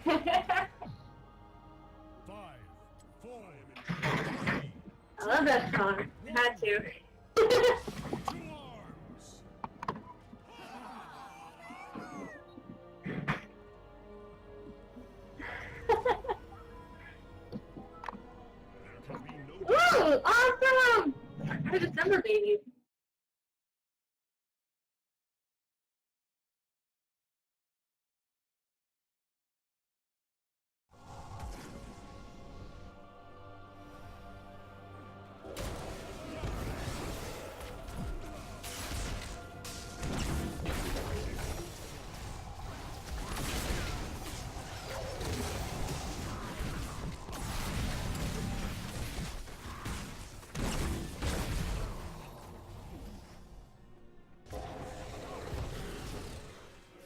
Five, four, I love that song. I had to. to arms. There can be no Woo! Awesome! For December babies.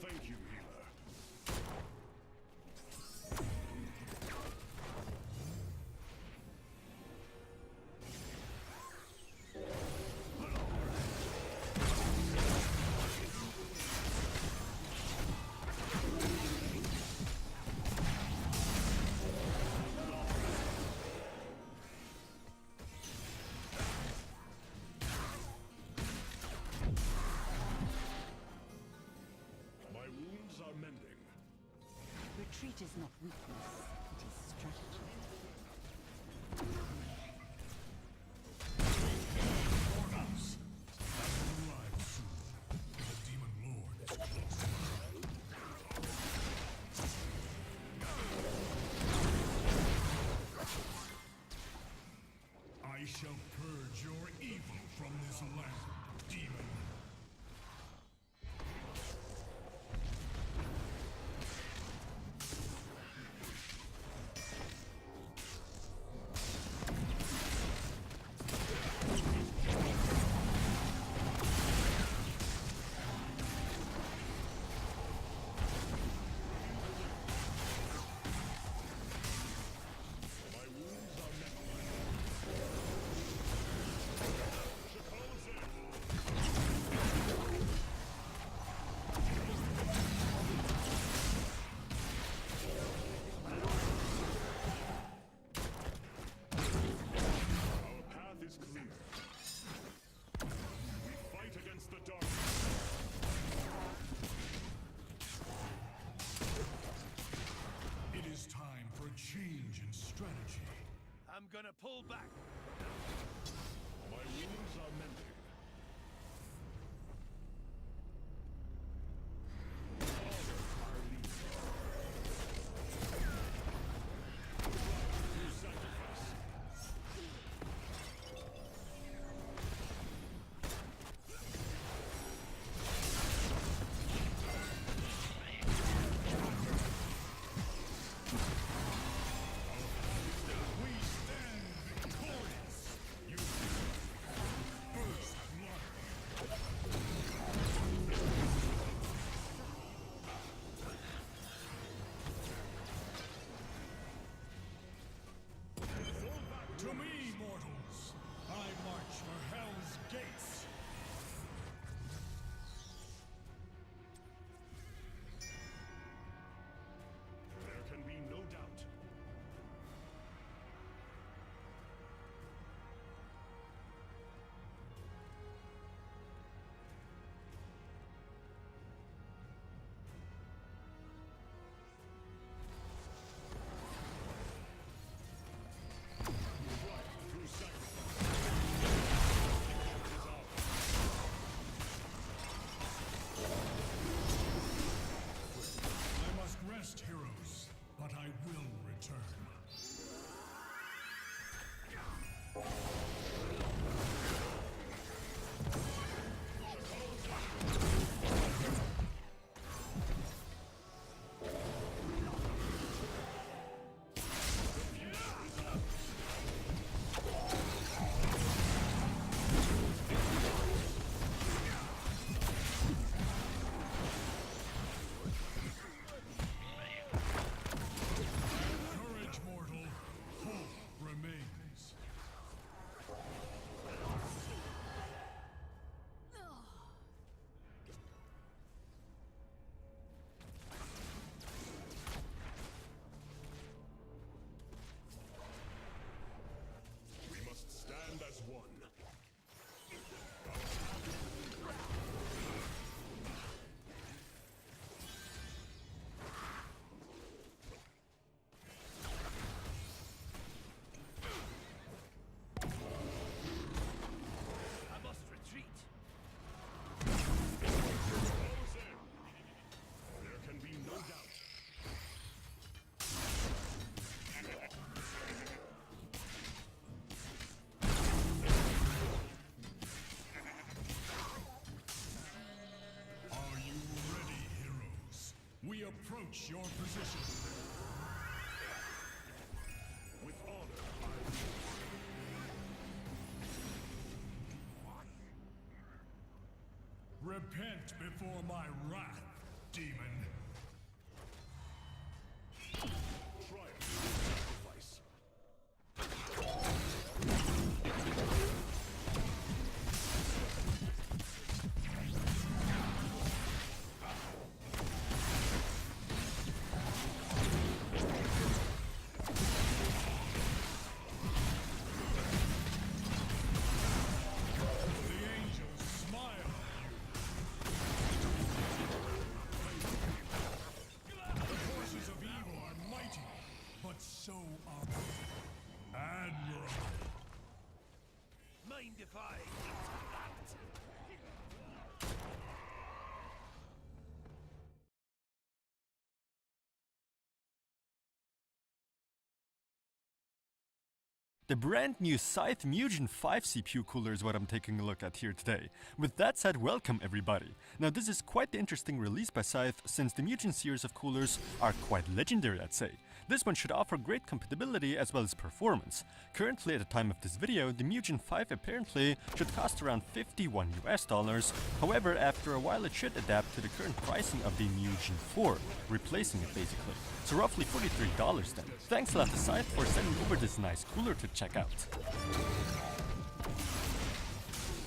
Thank you, healer. My wounds are mending. Retreat is not weakness, it is strategy. Artanis. I will arrive soon. The Demon Lord is close. I shall purge your evil from this land, demon. My wounds are Our path is clear. We fight against the dark. It is time for a change in strategy. I'm gonna pull back. My wounds are mending. Follow our lead. You sacrifice. We stand victorious. Approach your position. With honor, repent before my wrath, demon. Triumph sacrifice. So are we. Admirable. Mind if I The brand new Scythe Mugen 5 CPU cooler is what I'm taking a look at here today. With that said, welcome everybody. Now this is quite the interesting release by Scythe, since the Mugen series of coolers are quite legendary, I'd say. This one should offer great compatibility as well as performance. Currently, at the time of this video, the Mugen 5 apparently should cost around $51 US. However, after a while it should adapt to the current pricing of the Mugen 4, replacing it basically. So roughly $43 then. Thanks a lot to Scythe for sending over this nice cooler to check out.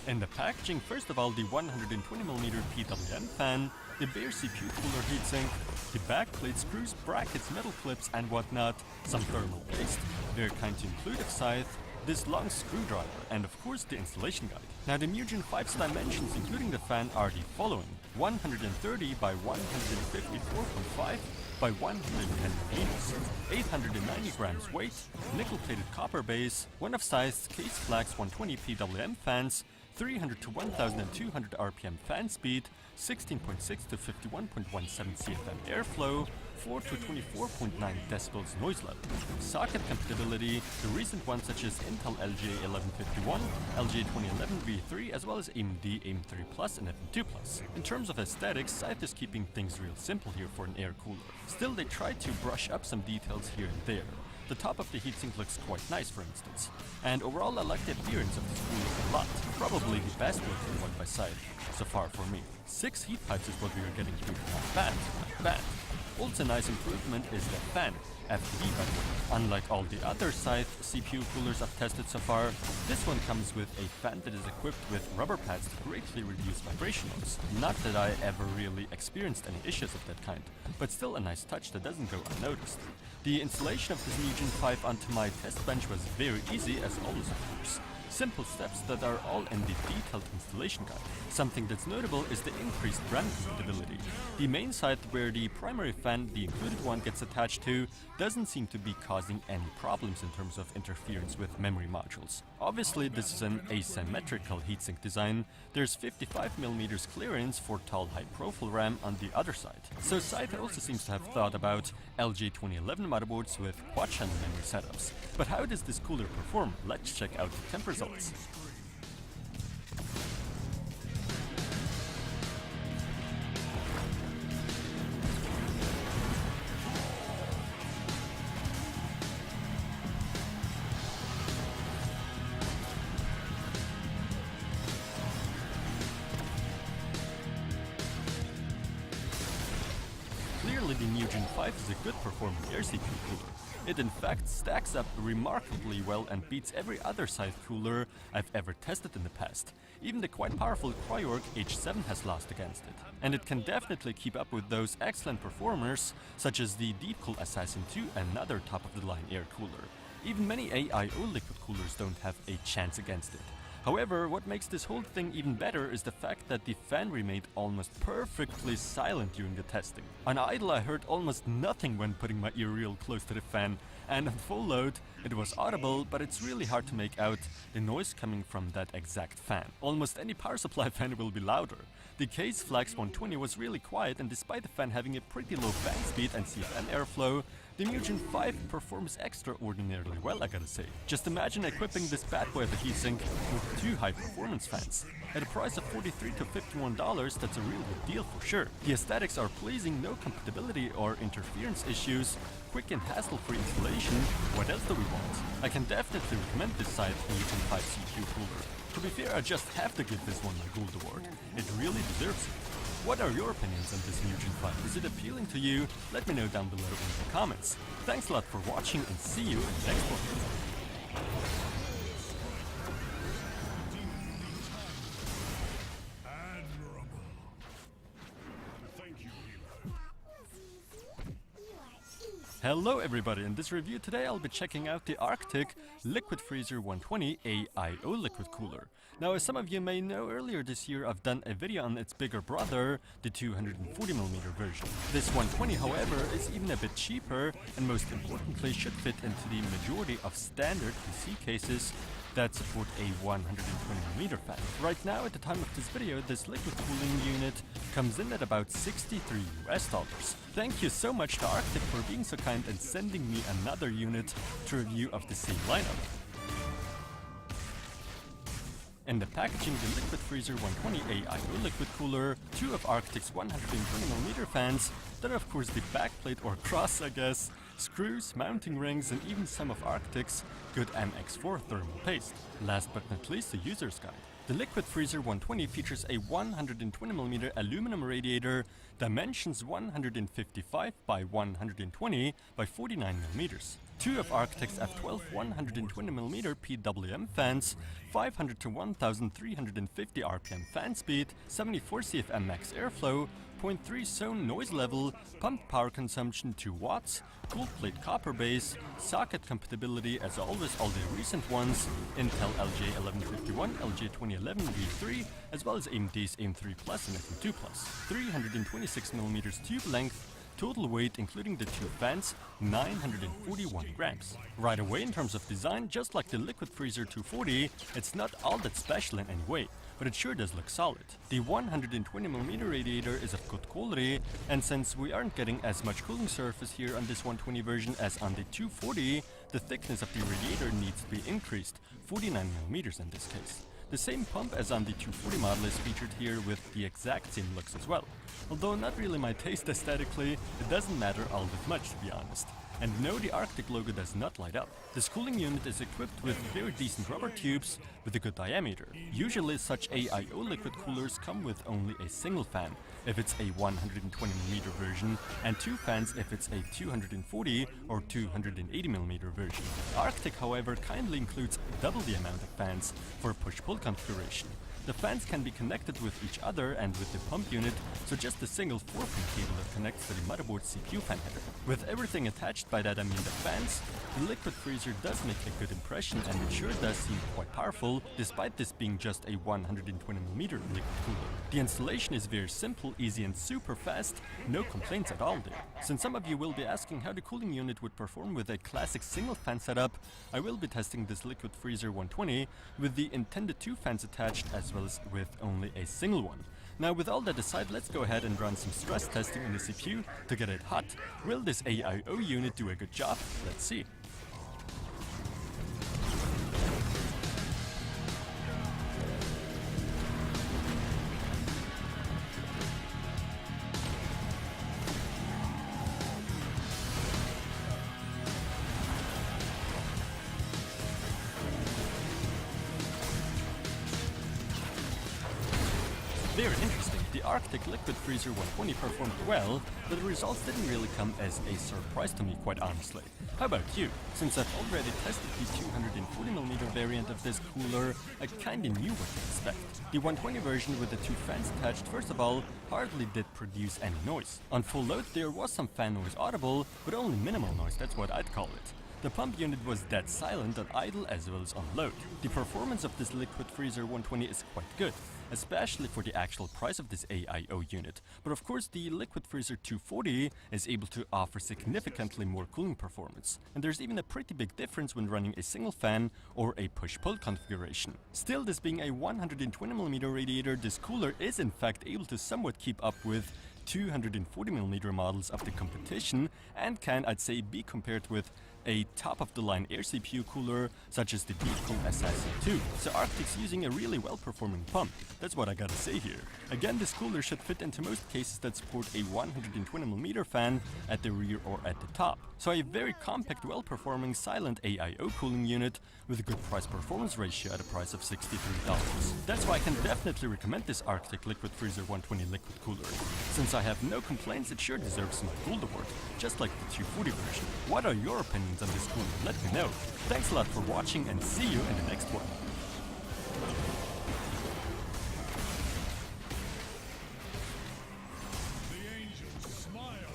In the packaging, first of all, the 120mm PWM fan, the bare CPU cooler heatsink, the backplate, screws, brackets, metal clips and whatnot, some thermal paste, very kind to include at Scythe, this long screwdriver, and of course the installation guide. Now the Mugen 5's dimensions including the fan are the following: 130 by 154.5 by 110 meters, 890 grams weight, nickel-plated copper base, one of Scythe's Case Flax 120 PWM fans, 300 to 1200 RPM fan speed, 16.6 to 51.17 CFM airflow, 4 to 24.9 decibels noise level. Socket compatibility, the recent ones such as Intel LGA1151, LGA2011 V3, as well as AMD AM3 Plus and FM2 Plus. In terms of aesthetics, Scythe is keeping things real simple here for an air cooler. Still, they try to brush up some details here and there. The top of the heatsink looks quite nice, for instance. And overall, I like the appearance of this cooler a lot. Probably the best looking one by Scythe so far for me. 6 heat pipes is what we are getting here. Not bad, not bad. Also nice improvement is the fan, FPV by the way. Unlike all the other Scythe CPU coolers I've tested so far, this one comes with a fan that is equipped with rubber pads to greatly reduce vibration loss. Not that I ever really experienced any issues of that kind, but still a nice touch that doesn't go unnoticed. The installation of this Mugen 5 onto my test bench was very easy, as always of course. Simple steps that are all in the detailed installation guide. Something that's notable is the increased brand compatibility. The main side where the primary fan, the included one, gets attached to doesn't seem to be causing any problems in terms of interference with memory modules. Obviously this is an asymmetrical heatsink design. There's 55mm clearance for tall high profile RAM on the other side. So Scythe also seems to have thought about LG2011 motherboards with quad channel memory setups. But how does this cooler perform? Let's check out the temp results. Clearly the Mugen 5 is a good performing air CPU cooler. It in fact stacks up remarkably well and beats every other Scythe cooler I've ever tested in the past. Even the quite powerful Cryoarc H7 has lost against it. And it can definitely keep up with those excellent performers such as the Deepcool Assassin 2, another top-of-the-line air cooler. Even many AIO liquid coolers don't have a chance against it. However, what makes this whole thing even better is the fact that the fan remained almost perfectly silent during the testing. On idle I heard almost nothing when putting my ear real close to the fan, and on full load it was audible, but it's really hard to make out the noise coming from that exact fan. Almost any power supply fan will be louder. The Case Flex 120 was really quiet, and despite the fan having a pretty low fan speed and CFM airflow, the Mugen 5 performs extraordinarily well, I gotta say. Just imagine equipping this bad boy of a heatsink with 2 high-performance fans. At a price of $43 to $51, that's a real good deal for sure. The aesthetics are pleasing, no compatibility or interference issues, quick and hassle-free installation. What else do we want? I can definitely recommend this side Mugen 5 CPU cooler. To be fair, I just have to give this one my gold award. It really deserves it. What are your opinions on this Mugen 5? Is it appealing to you? Let me know down below in the comments. Thanks a lot for watching, and see you in the next one. Admirable. Thank you, Hilo. Hello everybody, in this review today I'll be checking out the Arctic Liquid Freezer 120 AIO liquid cooler. Now, as some of you may know, earlier this year I've done a video on its bigger brother, the 240mm version. This 120, however, is even a bit cheaper and most importantly should fit into the majority of standard PC cases that support a 120mm fan. Right now, at the time of this video, this liquid cooling unit comes in at about $63 US. Thank you so much to Arctic for being so kind and sending me another unit to review of the same lineup. In the packaging, the Liquid Freezer 120 AIO liquid cooler, 2 of Arctic's 120mm fans, then of course the backplate or cross, I guess, screws, mounting rings, and even some of Arctic's good MX4 thermal paste. Last but not least, the user's guide. The Liquid Freezer 120 features a 120mm aluminum radiator, dimensions 155 by 120 by 49mm. 2 of Arctic's F12 120mm PWM fans, 500 to 1350 RPM fan speed, 74 CFM max airflow, 0.3 zone noise level, pumped power consumption 2 watts, cold plate copper base, socket compatibility as always all the recent ones, Intel LJ1151, LJ2011 V3, as well as AMD's AM3 Plus and FM2 Plus, 326mm tube length, total weight including the 2 fans, 941 grams. Right away, in terms of design, just like the Liquid Freezer 240, it's not all that special in any way, but it sure does look solid. The 120mm radiator is of good quality, and since we aren't getting as much cooling surface here on this 120 version as on the 240, the thickness of the radiator needs to be increased, 49mm in this case. The same pump as on the 240 model is featured here with the exact same looks as well. Although not really my taste aesthetically, it doesn't matter all that much, to be honest. And no, the Arctic logo does not light up. This cooling unit is equipped with very decent rubber tubes with a good diameter. Usually such AIO liquid coolers come with only a single fan, if it's a 120mm version, and 2 fans if it's a 240 or 280mm version. Arctic, however, kindly includes double the amount of fans for push-pull configuration. The fans can be connected with each other and with the pump unit, so just a single 4-pin cable that connects to the motherboard CPU fan header. With everything attached, by that I mean the fans, the Liquid Freezer does make a good impression, and it sure does seem quite powerful, despite this being just a 120mm liquid cooler. The installation is very simple, easy and super fast, no complaints at all there. Since some of you will be asking how the cooling unit would perform with a classic single fan setup, I will be testing this Liquid Freezer 120 with the intended 2 fans attached as well as with only a single one. Now, with all that aside, let's go ahead and run some stress testing in the CPU to get it hot. Will this AIO unit do a good job? Let's see. Very interesting. The Arctic Liquid Freezer 120 performed well, but the results didn't really come as a surprise to me, quite honestly. How about you? Since I've already tested the 240mm variant of this cooler, I kinda knew what to expect. The 120 version with the 2 fans attached, first of all, hardly did produce any noise. On full load there was some fan noise audible, but only minimal noise, that's what I'd call it. The pump unit was dead silent on idle as well as on load. The performance of this Liquid Freezer 120 is quite good, especially for the actual price of this AIO unit. But of course the Liquid Freezer 240 is able to offer significantly more cooling performance. And there's even a pretty big difference when running a single fan or a push-pull configuration. Still, this being a 120mm radiator, this cooler is in fact able to somewhat keep up with 240mm models of the competition and can, I'd say, be compared with a top-of-the-line air CPU cooler such as the Deepcool SIC2. So Arctic's using a really well-performing pump. That's what I gotta say here. Again, this cooler should fit into most cases that support a 120mm fan at the rear or at the top. So a very compact, well-performing silent AIO cooling unit with a good price-performance ratio at a price of $63. That's why I can definitely recommend this Arctic Liquid Freezer 120 liquid cooler. Since I have no complaints, it sure deserves my gold award, just like the 240 version. What are your opinions on this cooler? Let me know. Thanks a lot for watching and see you in the next one. The angels smile.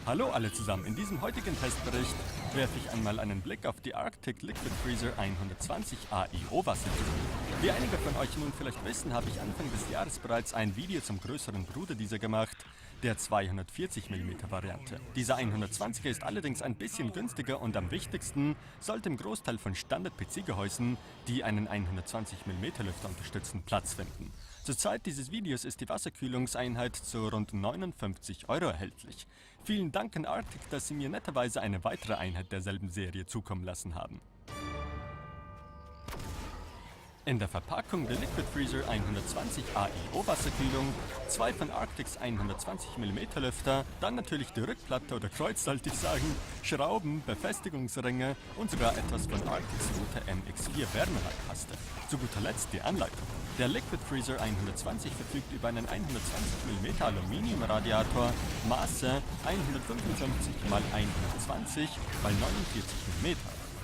Hallo alle zusammen, in diesem heutigen Testbericht werfe ich einmal einen Blick auf die Arctic Liquid Freezer 120 AIO Wasserkühlung. Wie einige von euch nun vielleicht wissen, habe ich Anfang des Jahres bereits ein Video zum größeren Bruder dieser gemacht, der 240mm Variante. Dieser 120er ist allerdings ein bisschen günstiger und am wichtigsten sollte im Großteil von Standard-PC-Gehäusen, die einen 120mm Lüfter unterstützen, Platz finden. Zur Zeit dieses Videos ist die Wasserkühlungseinheit zu rund 59 € erhältlich. Vielen Dank an Arctic, dass sie mir netterweise eine weitere Einheit derselben Serie zukommen lassen haben. In der Verpackung der Liquid Freezer 120 AIO Wasserkühlung, zwei von Arctics 120mm Lüfter, dann natürlich die Rückplatte oder Kreuz sollte ich sagen, Schrauben, Befestigungsringe und sogar etwas von Arctics Router MX4 Wärmeleitpaste. Zu guter Letzt die Anleitung. Der Liquid Freezer 120 verfügt über einen 120mm Aluminiumradiator, Maße 155 x 120 x 49mm.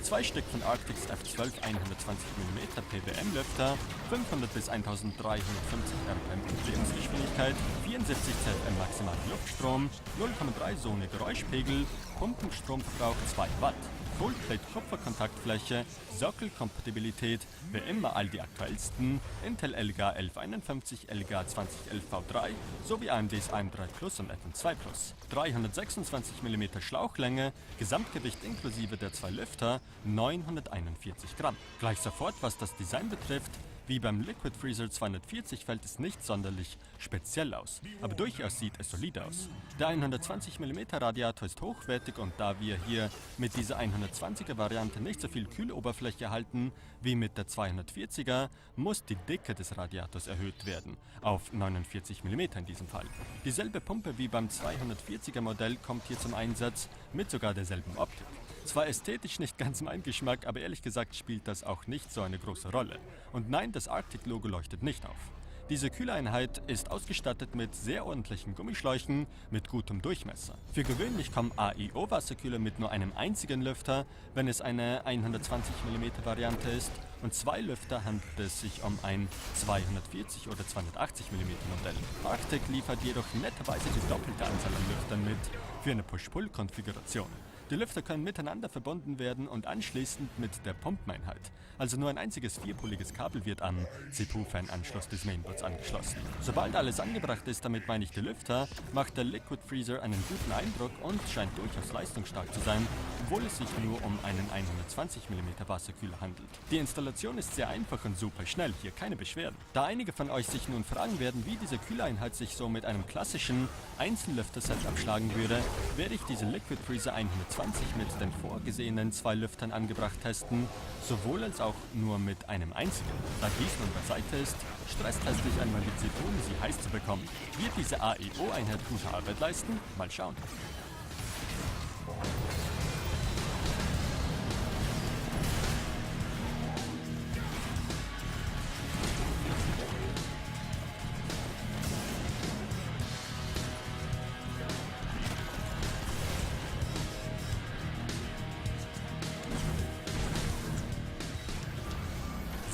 Zwei Stück von Arctics F12 120mm PWM-Lüfter, 500 bis 1350 RPM Umdrehungsgeschwindigkeit, 74 ZFM maximaler Luftstrom, 0,3 Zone Geräuschpegel, Pumpenstromverbrauch 2 Watt. Coldplate-Kupferkontaktfläche, Sockelkompatibilität, wie immer all die aktuellsten, Intel LGA 1151, LGA 2011 V3 sowie AMDs AM3 Plus und FM2 Plus. 326mm Schlauchlänge, Gesamtgewicht inklusive der zwei Lüfter 941 Gramm. Gleich sofort, was das Design betrifft, wie beim Liquid Freezer 240 fällt es nicht sonderlich speziell aus, aber durchaus sieht es solide aus. Der 120mm Radiator ist hochwertig und da wir hier mit dieser 120er Variante nicht so viel Kühloberfläche erhalten wie mit der 240er, muss die Dicke des Radiators erhöht werden, auf 49mm in diesem Fall. Dieselbe Pumpe wie beim 240er Modell kommt hier zum Einsatz, mit sogar derselben Optik. Zwar ästhetisch nicht ganz mein Geschmack, aber ehrlich gesagt spielt das auch nicht so eine große Rolle. Und nein, das Arctic-Logo leuchtet nicht auf. Diese Kühleinheit ist ausgestattet mit sehr ordentlichen Gummischläuchen mit gutem Durchmesser. Für gewöhnlich kommen AIO-Wasserkühler mit nur einem einzigen Lüfter, wenn es eine 120mm Variante ist, und zwei Lüfter handelt es sich um ein 240 oder 280mm Modell. Arctic liefert jedoch netterweise die doppelte Anzahl an Lüftern mit für eine Push-Pull-Konfiguration. Die Lüfter können miteinander verbunden werden und anschließend mit der Pumpeneinheit. Also nur ein einziges vierpoliges Kabel wird am CPU-Fan-Anschluss des Mainboards angeschlossen. Sobald alles angebracht ist, damit meine ich die Lüfter, macht der Liquid Freezer einen guten Eindruck und scheint durchaus leistungsstark zu sein, obwohl es sich nur um einen 120mm Wasserkühler handelt. Die Installation ist sehr einfach und super schnell, hier keine Beschwerden. Da einige von euch sich nun fragen werden, wie diese Kühleinheit sich so mit einem klassischen Einzellüfter-Set abschlagen würde, werde ich diese Liquid Freezer 120 mit den vorgesehenen zwei Lüftern angebracht testen, sowohl als auch nur mit einem einzigen. Da dies nun beiseite ist, stressteste ich einmal die CPU, um sie heiß zu bekommen. Wird diese AIO-Einheit gute Arbeit leisten? Mal schauen.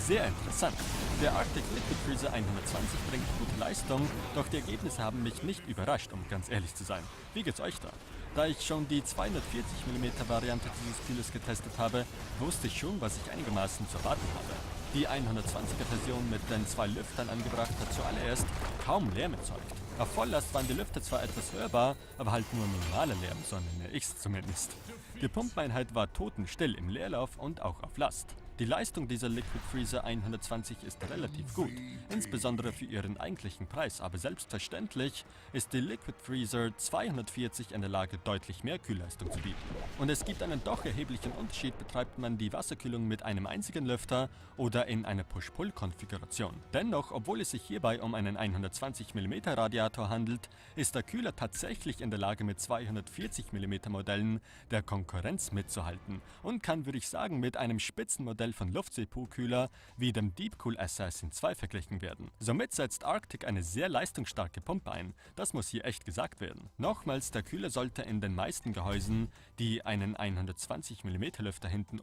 Sehr interessant. Der Arctic Liquid Freezer 120 bringt gute Leistung, doch die Ergebnisse haben mich nicht überrascht, um ganz ehrlich zu sein. Wie geht's euch da? Da ich schon die 240mm Variante dieses Kühlers getestet habe, wusste ich schon, was ich einigermaßen zu erwarten habe. Die 120er Version mit den 2 Lüftern angebracht hat zuallererst kaum Lärm erzeugt. Auf Volllast waren die Lüfter zwar etwas hörbar, aber halt nur minimaler Lärm, so nenne ich's zumindest. Die Pumpeneinheit war totenstill im Leerlauf und auch auf Last. Die Leistung dieser Liquid Freezer 120 ist relativ gut, insbesondere für ihren eigentlichen Preis, aber selbstverständlich ist die Liquid Freezer 240 in der Lage, deutlich mehr Kühlleistung zu bieten. Und es gibt einen doch erheblichen Unterschied, betreibt man die Wasserkühlung mit einem einzigen Lüfter oder in einer Push-Pull-Konfiguration. Dennoch, obwohl es sich hierbei um einen 120mm Radiator handelt, ist der Kühler tatsächlich in der Lage, mit 240mm Modellen der Konkurrenz mitzuhalten und kann, würde ich sagen, mit einem Spitzenmodell von Luft-CPU-Kühler wie dem Deepcool Assassin 2 verglichen werden. Somit setzt Arctic eine sehr leistungsstarke Pumpe ein, das muss hier echt gesagt werden. Nochmals, der Kühler sollte in den meisten Gehäusen, die einen 120mm Lüfter hinten